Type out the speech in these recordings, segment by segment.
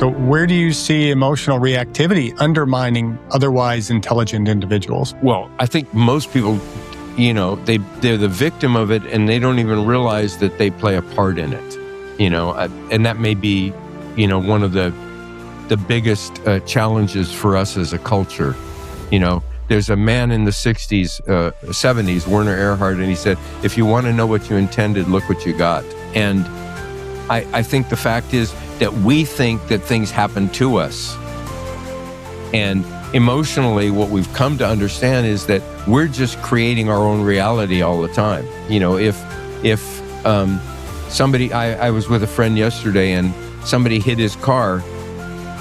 So where do you see emotional reactivity undermining otherwise intelligent individuals? Well, I think most people, they're the victim of it and they don't even realize that they play a part in it, and that may be, one of the biggest challenges for us as a culture. There's a man in the 70s, Werner Erhard, and he said, if you want to know what you intended, look what you got. And I think the fact is that we think that things happen to us. And emotionally, what we've come to understand is that we're just creating our own reality all the time. If somebody, I was with a friend yesterday and somebody hit his car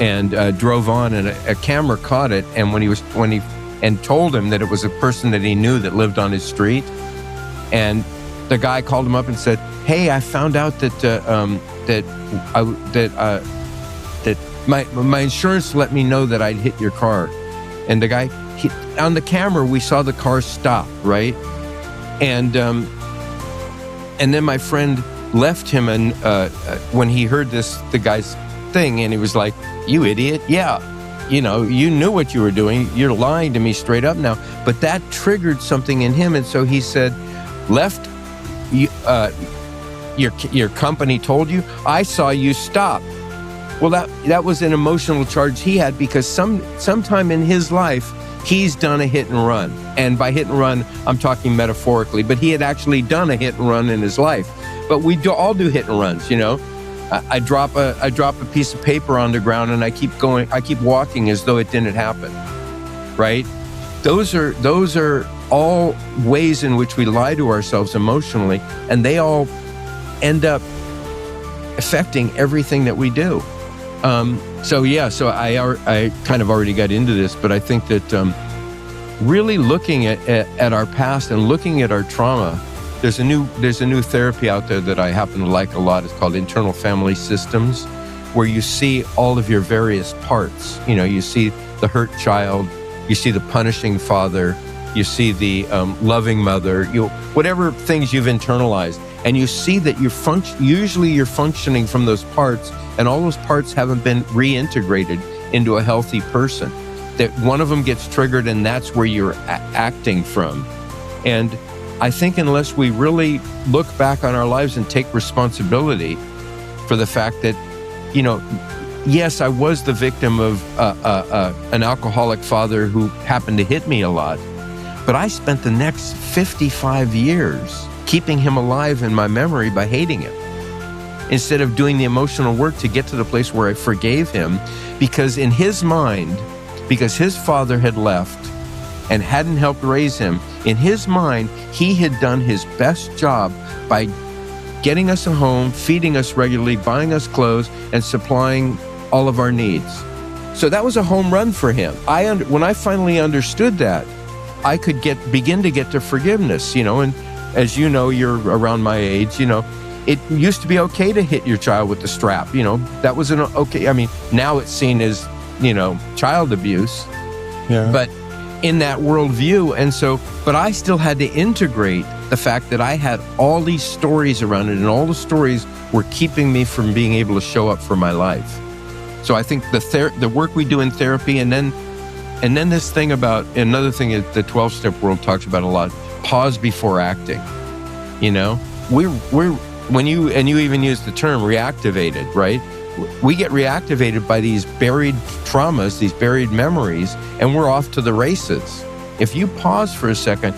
and drove on, and a camera caught it. And when he told him that it was a person that he knew that lived on his street, and the guy called him up and said, "Hey, I found out that my insurance let me know that I'd hit your car." And the guy, on the camera, we saw the car stop, right? And then my friend left him, and when he heard the guy's thing, and he was like, "You idiot. Yeah, you knew what you were doing. You're lying to me straight up now." But that triggered something in him. And so he said, your company told you? I saw you stop. Well, that was an emotional charge he had, because sometime in his life, he's done a hit and run. And by hit and run, I'm talking metaphorically, but he had actually done a hit and run in his life. But we all do hit and runs, I drop a piece of paper on the ground and I keep walking as though it didn't happen, right? Those are all ways in which we lie to ourselves emotionally, and they all end up affecting everything that we do. So I kind of already got into this, but I think that really looking at our past and looking at our trauma, there's a new therapy out there that I happen to like a lot. It's called internal family systems, where you see all of your various parts. You see the hurt child, you see the punishing father, you see the loving mother, whatever things you've internalized, and you see that usually you're functioning from those parts, and all those parts haven't been reintegrated into a healthy person. That one of them gets triggered, and that's where you're acting from. And I think unless we really look back on our lives and take responsibility for the fact that, yes, I was the victim of an alcoholic father who happened to hit me a lot, but I spent the next 55 years keeping him alive in my memory by hating him, instead of doing the emotional work to get to the place where I forgave him, because in his mind, because his father had left and hadn't helped raise him, in his mind, he had done his best job by getting us a home, feeding us regularly, buying us clothes, and supplying all of our needs. So that was a home run for him. When I finally understood that, I could begin to get to forgiveness, and as you know, you're around my age, it used to be okay to hit your child with the strap, that was okay. I mean, now it's seen as, child abuse, but in that worldview. And so, but I still had to integrate the fact that I had all these stories around it, and all the stories were keeping me from being able to show up for my life. So I think the work we do in therapy, and then this thing about, another thing that the 12-step world talks about a lot, pause before acting. When you even use the term reactivated, right? We get reactivated by these buried traumas, these buried memories, and we're off to the races. If you pause for a second,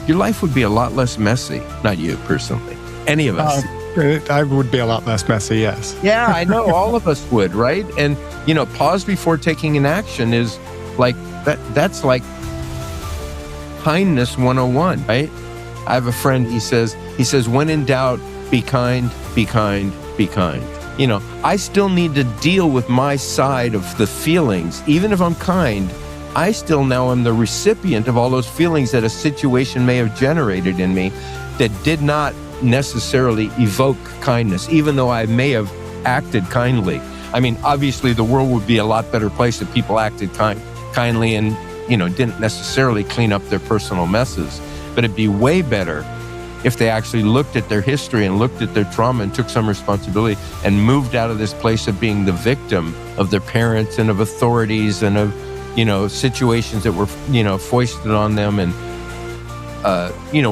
your life would be a lot less messy. Not you personally, any of us. I would be a lot less messy, yes. Yeah, I know, all of us would, right? And, pause before taking an action is like, that's like kindness 101, right? I have a friend, he says, when in doubt, be kind, be kind, be kind. I still need to deal with my side of the feelings. Even if I'm kind, I still now am the recipient of all those feelings that a situation may have generated in me that did not necessarily evoke kindness, even though I may have acted kindly. I mean, obviously the world would be a lot better place if people acted kindly and, didn't necessarily clean up their personal messes. But it'd be way better if they actually looked at their history and looked at their trauma and took some responsibility and moved out of this place of being the victim of their parents and of authorities and of, situations that were, foisted on them and,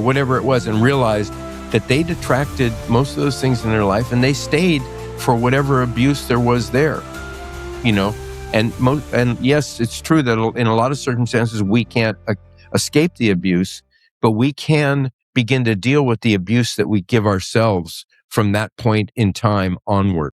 whatever it was, and realized that they detracted most of those things in their life and they stayed for whatever abuse there was there, and yes, it's true that in a lot of circumstances we can't escape the abuse, but we can begin to deal with the abuse that we give ourselves from that point in time onward.